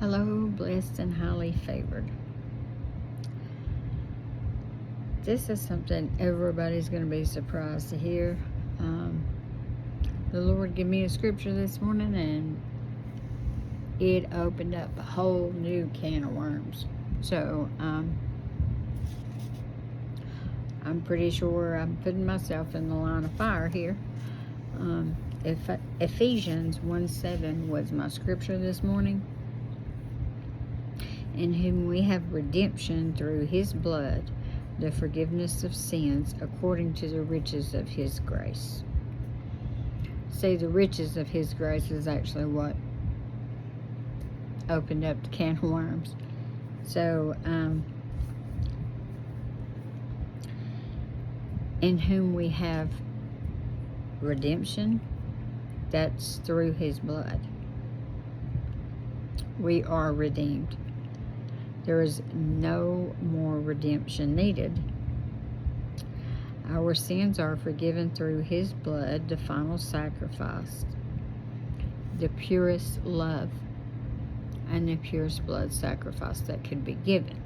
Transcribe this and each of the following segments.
Hello, blessed and highly favored. This is something everybody's going to be surprised to hear. The Lord gave me a scripture this morning, and it opened up a whole new can of worms. So, I'm pretty sure I'm putting myself in the line of fire here. Ephesians 1:7 was my scripture this morning. In whom we have redemption through his blood, the forgiveness of sins according to the riches of his grace. See, the riches of his grace is actually what opened up the can of worms. So, in whom we have redemption, that's through his blood. We are redeemed. There is no more redemption needed. Our sins are forgiven through his blood, the final sacrifice, the purest love, and the purest blood sacrifice that could be given.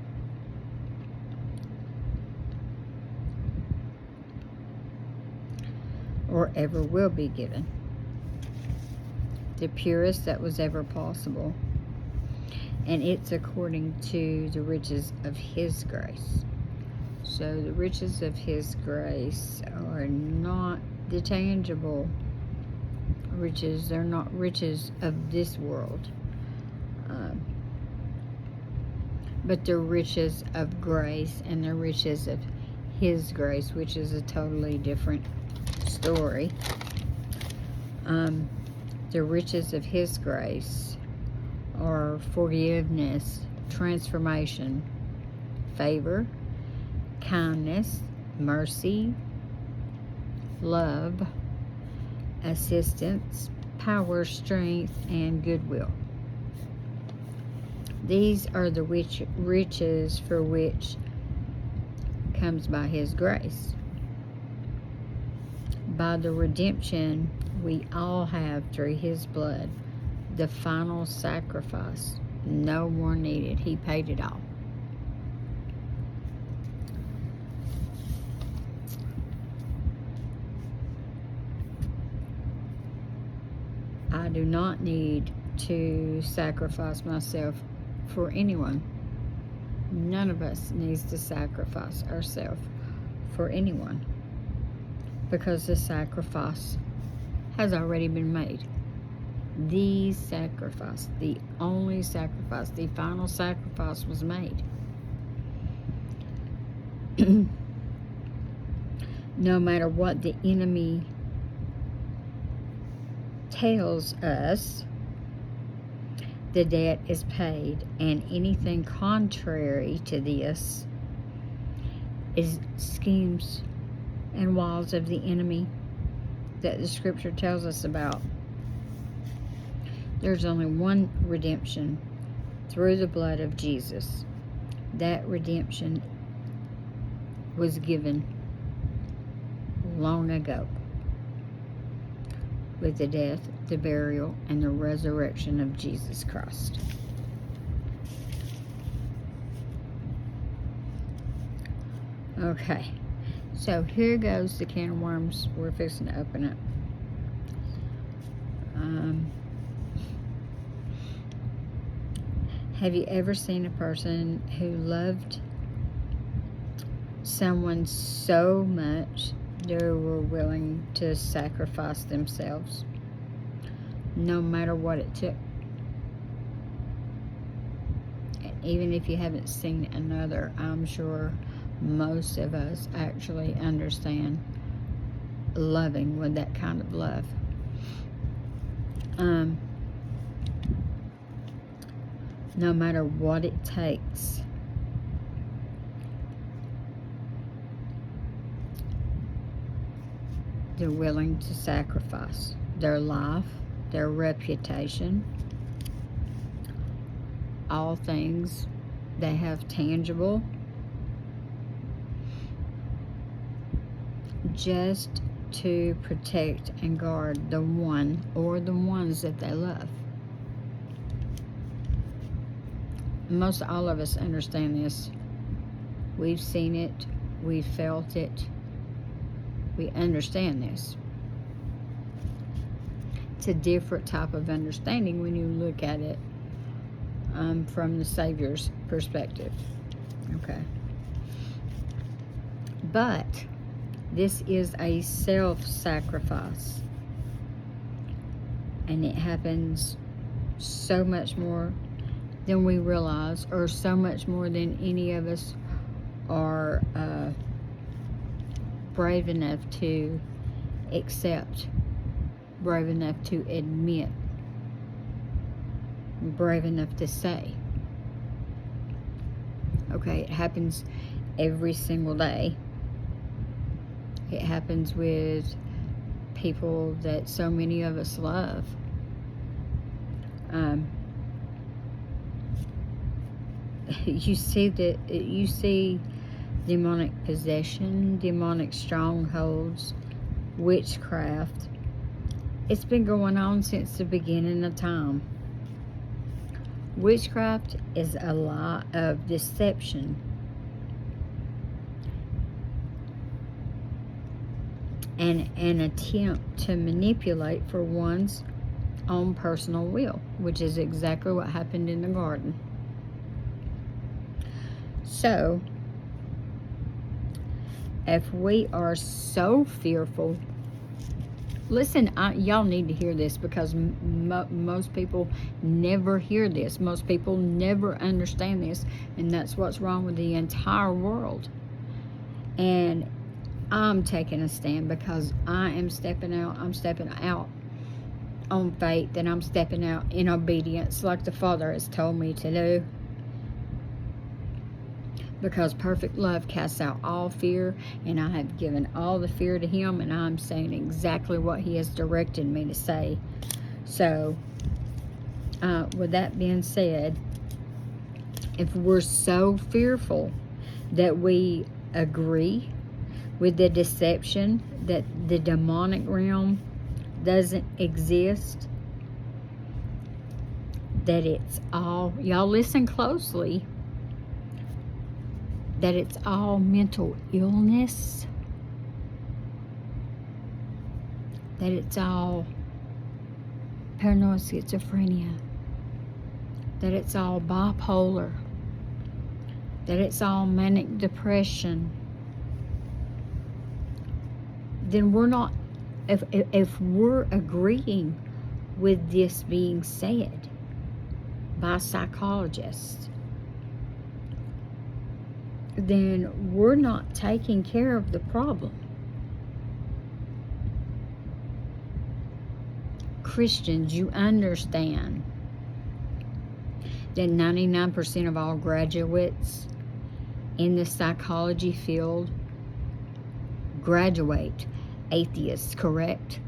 Or ever will be given. The purest that was ever possible. And it's according to the riches of his grace. So the riches of his grace are not the tangible riches. They're not riches of this world. But they're riches of grace, and the riches of his grace, which is a totally different story. The riches of his grace are forgiveness, transformation, favor, kindness, mercy, love, assistance, power, strength, and goodwill. These are the riches for which comes by his grace. By the redemption we all have through his blood, the final sacrifice, no more needed. He paid it all. I do not need to sacrifice myself for anyone. None of us needs to sacrifice ourselves for anyone, because the sacrifice has already been made. The sacrifice, the only sacrifice, the final sacrifice was made. No matter what the enemy tells us, the debt is paid, and anything contrary to this is schemes and wiles of the enemy that the scripture tells us about. There's only one redemption through the blood of Jesus. That redemption was given long ago with the death, the burial, and the resurrection of Jesus Christ. Okay, so here goes the can of worms we're fixing to open up. Have you ever seen a person who loved someone so much they were willing to sacrifice themselves, no matter what it took? And even if you haven't seen another, I'm sure most of us actually understand loving with that kind of love. No matter what it takes. They're willing to sacrifice their life, their reputation, all things they have tangible, just to protect and guard the one or the ones that they love. most all of us understand this. We've seen it, we've felt it, we understand this. It's a different type of understanding when you look at it from the Savior's perspective. Okay. But this is a self-sacrifice. And it happens so much more than we realize, or so much more than any of us are brave enough to accept, brave enough to admit, brave enough to say. Okay, it happens every single day. It happens with people that so many of us love. You see demonic possession, demonic strongholds, witchcraft. It's been going on since the beginning of time. Witchcraft is a lie of deception. And an attempt to manipulate for one's own personal will, which is exactly what happened in the garden. So, if we are so fearful, listen, y'all need to hear this, because most people never hear this. Most people never understand this, and that's what's wrong with the entire world. And I'm taking a stand, because I am stepping out. I'm stepping out on faith, and I'm stepping out in obedience like the Father has told me to do. Because perfect love casts out all fear, and I have given all the fear to Him, and I'm saying exactly what He has directed me to say. So, with that being said, if we're so fearful that we agree with the deception that the demonic realm doesn't exist, that it's all, y'all listen closely, that it's all mental illness, that it's all paranoid schizophrenia, that it's all bipolar, that it's all manic depression, then we're not, if we're agreeing with this being said by psychologists, then we're not taking care of the problem. Christians, you understand that 99% of all graduates in the psychology field graduate atheists, correct?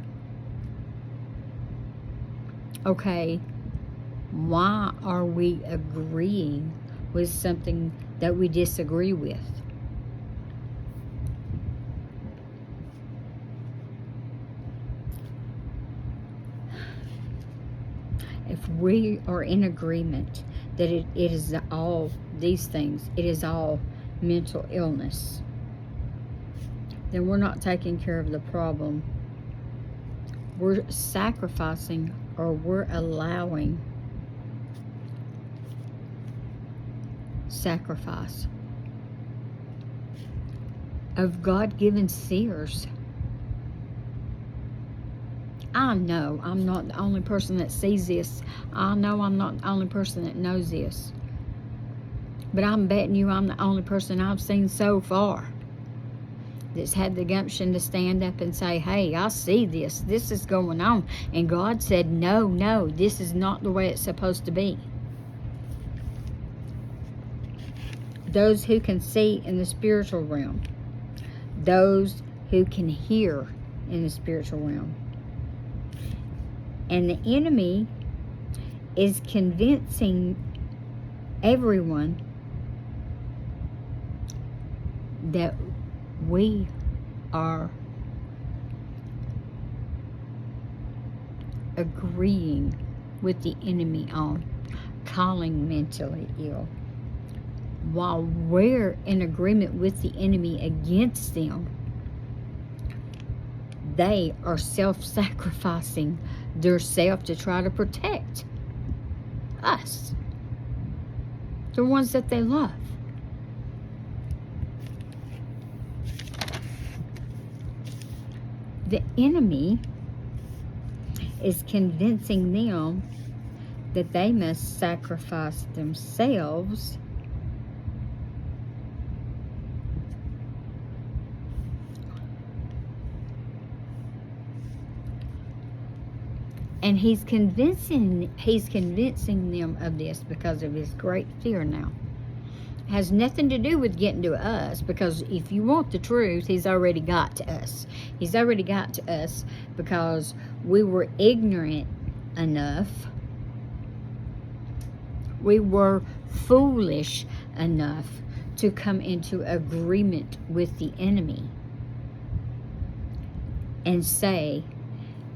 Okay, why are we agreeing with something that we disagree with? If we are in agreement that it is all these things, it is all mental illness, then we're not taking care of the problem. We're sacrificing, or we're allowing sacrifice of God-given seers. I know I'm not the only person that sees this. I know I'm not the only person that knows this. But I'm betting you I'm the only person I've seen so far that's had the gumption to stand up and say, hey, I see this. This is going on. And God said, no, this is not the way it's supposed to be. Those who can see in the spiritual realm. Those who can hear in the spiritual realm. And the enemy is convincing everyone that we are agreeing with the enemy on. calling mentally ill, while we're in agreement with the enemy against them, they are self-sacrificing their self to try to protect us, the ones that they love. The enemy is convincing them that they must sacrifice themselves and he's convincing them of this because of his great fear now. Has nothing to do with getting to us, because if you want the truth, he's already got to us. He's already got to us because we were ignorant enough, we were foolish enough to come into agreement with the enemy and say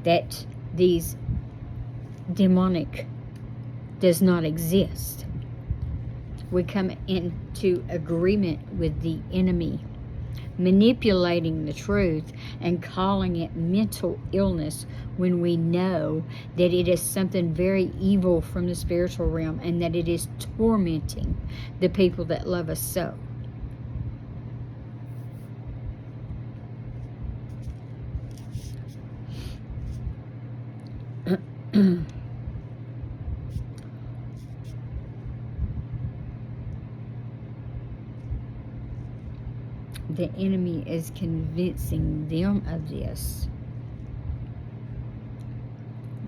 that these demonic does not exist. We come into agreement with the enemy, manipulating the truth and calling it mental illness when we know that it is something very evil from the spiritual realm and that it is tormenting the people that love us so. The enemy is convincing them of this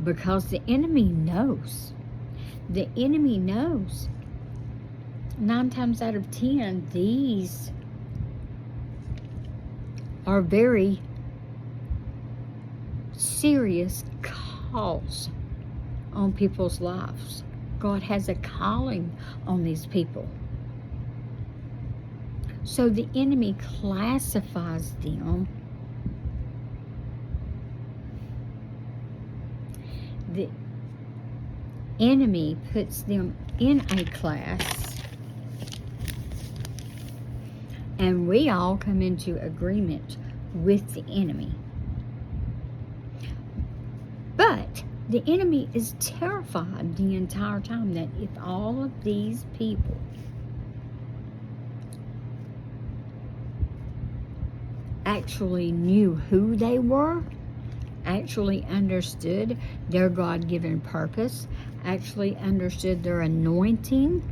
because the enemy knows. The enemy knows. 9 times out of 10, these are very serious calls on people's lives. God has a calling on these people. So the enemy classifies them. The enemy puts them in a class, and we all come into agreement with the enemy. But the enemy is terrified the entire time that if all of these people actually knew who they were, actually understood their God-given purpose, actually understood their anointing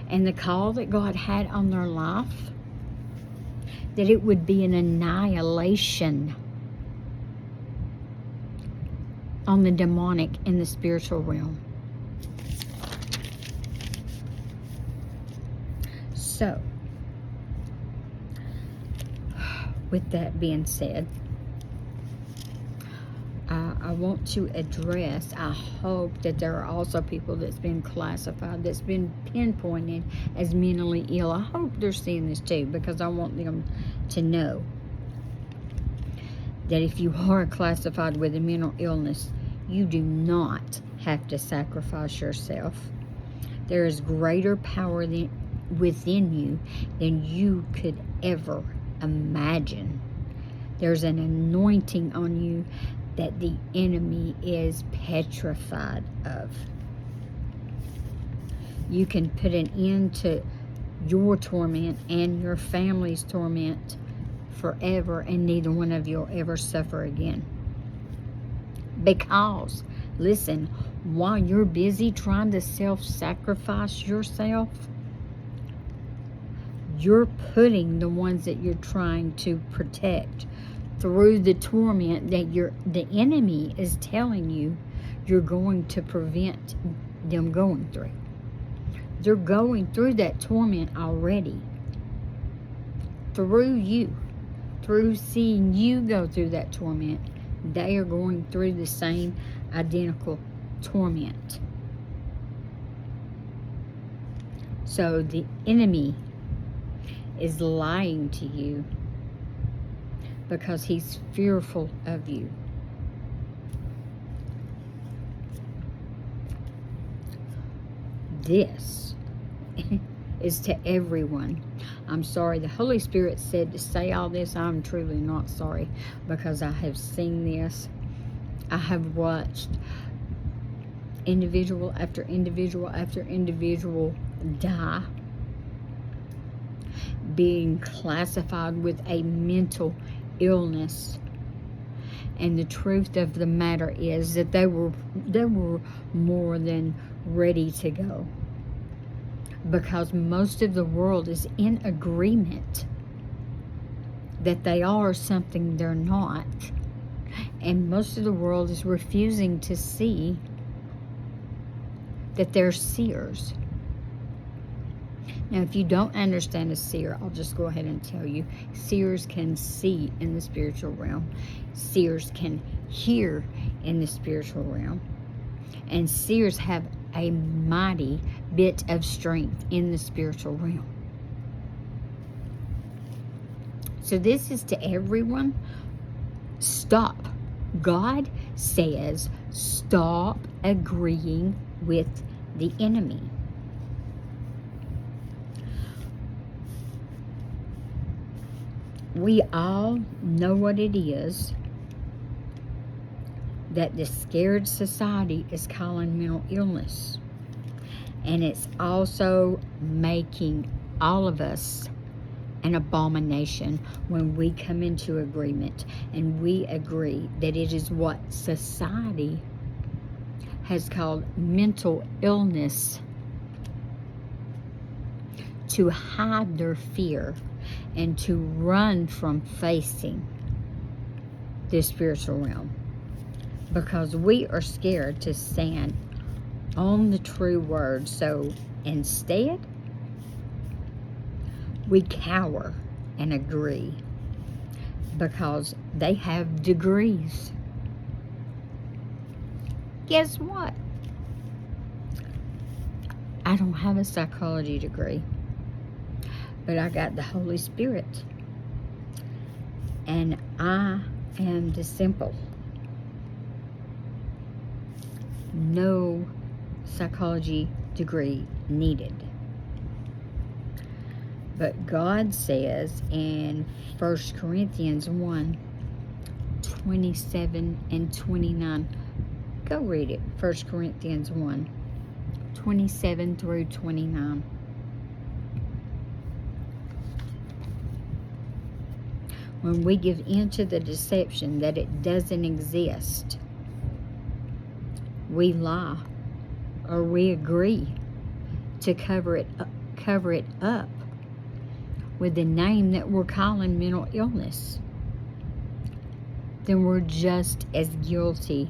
and the call that God had on their life, that it would be an annihilation on the demonic and the spiritual realm. So, with that being said, I want to address, I hope that there are also people that's been classified, that's been pinpointed as mentally ill. I hope they're seeing this too, because I want them to know that if you are classified with a mental illness, you do not have to sacrifice yourself. There is greater power within you than you could ever imagine. There's an anointing on you that the enemy is petrified of. You can put an end to your torment and your family's torment forever, and neither one of you will ever suffer again. Because, listen, while you're busy trying to self-sacrifice yourself, you're putting the ones that you're trying to protect through the torment that the enemy is telling you you're going to prevent them going through. They're going through that torment already. Through you. Through seeing you go through that torment, they are going through the same identical torment. So the enemy is lying to you because he's fearful of you. this is to everyone. I'm sorry. The Holy Spirit said to say all this. I'm truly not sorry, because I have seen this. I have watched individual after individual after individual die, being classified with a mental illness. And the truth of the matter is that they were more than ready to go, because most of the world is in agreement that they are something they're not, and most of the world is refusing to see that they're seers. Now, if you don't understand a seer, I'll just go ahead and tell you. Seers can see in the spiritual realm. Seers can hear in the spiritual realm. And seers have a mighty bit of strength in the spiritual realm. So this is to everyone. Stop. God says, stop agreeing with the enemy. We all know what it is that the scared society is calling mental illness. And it's also making all of us an abomination when we come into agreement and we agree that it is what society has called mental illness, to hide their fear and to run from facing the spiritual realm, because we are scared to stand on the true word. So instead, we cower and agree because they have degrees. Guess what? I don't have a psychology degree, but I got the Holy Spirit, and I am the simple. No psychology degree needed. But God says in 1 Corinthians 1, 27 and 29. Go read it. 1 Corinthians 1, 27 through 29. When we give in to the deception that it doesn't exist, we lie, or we agree to cover it up with the name that we're calling mental illness, then we're just as guilty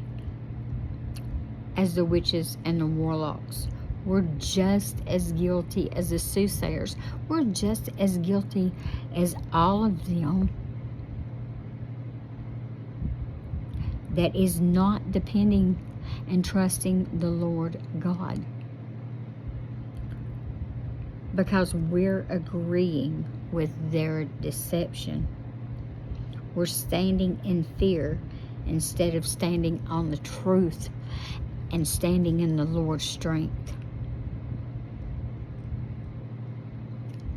as the witches and the warlocks. We're just as guilty as the soothsayers. We're just as guilty as all of them that is not depending and trusting the Lord God, because we're agreeing with their deception. We're standing in fear instead of standing on the truth and standing in the Lord's strength.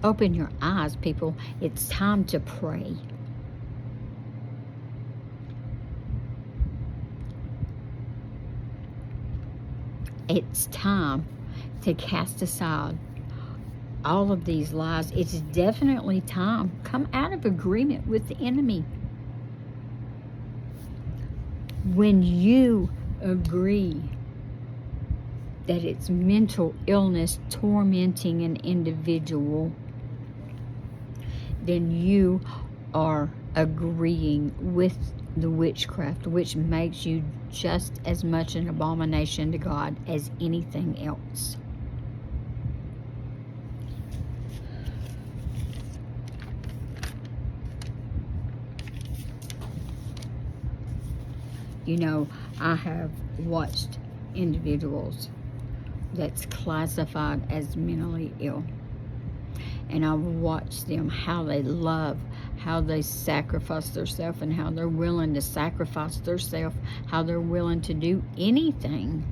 Open your eyes, people. It's time to pray. It's time to cast aside all of these lies. It's definitely time. Come out of agreement with the enemy. When you agree that it's mental illness tormenting an individual, then you are agreeing with the witchcraft, which makes you just as much an abomination to God as anything else. You know, I have watched individuals that's classified as mentally ill, and I've watched them, how they love, how they sacrifice themselves, and how they're willing to sacrifice themselves, how they're willing to do anything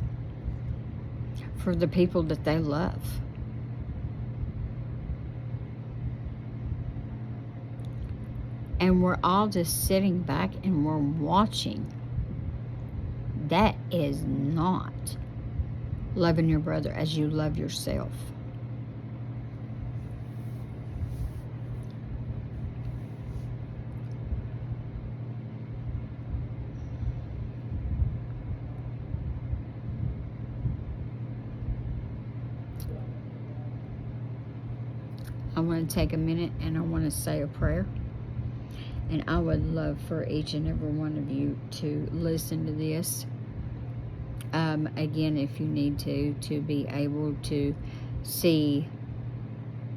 for the people that they love. And we're all just sitting back and we're watching. That is not loving your brother as you love yourself. I want to take a minute and I want to say a prayer. And I would love for each and every one of you to listen to this. Again, if you need to be able to see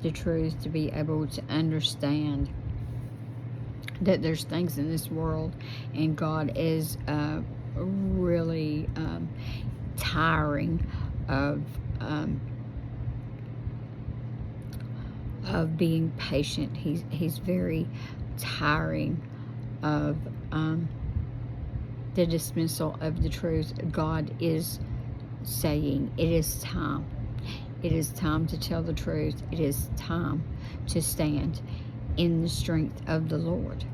the truth, to be able to understand that there's things in this world, and God is really tiring of being patient. He's very tiring of the dismissal of the truth. God is saying it is time. It is time to tell the truth. It is time to stand in the strength of the Lord.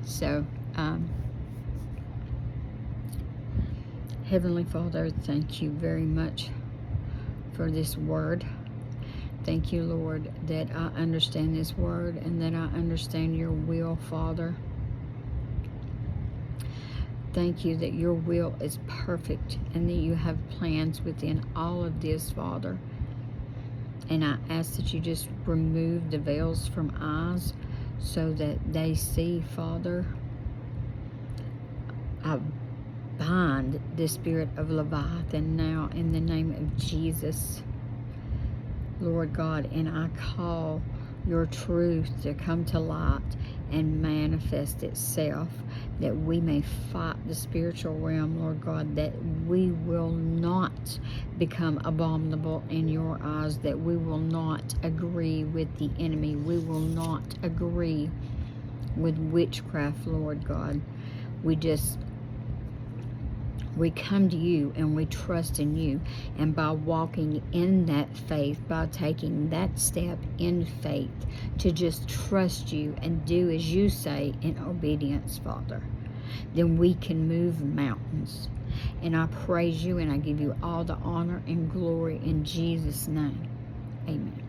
So, Heavenly Father, thank you very much for this word. Thank you, Lord, that I understand this word and that I understand your will, Father. Thank you that your will is perfect and that you have plans within all of this, Father. And I ask that you just remove the veils from eyes so that they see, Father. I bind the spirit of Leviathan now in the name of Jesus, Lord God, and I call your truth to come to light and manifest itself, that we may fight the spiritual realm, Lord God, that we will not become abominable in your eyes, that we will not agree with the enemy, we will not agree with witchcraft, Lord God. We come to you and we trust in you, and by walking in that faith, by taking that step in faith to just trust you and do as you say in obedience, Father, then we can move mountains. And I praise you and I give you all the honor and glory in Jesus' name. Amen.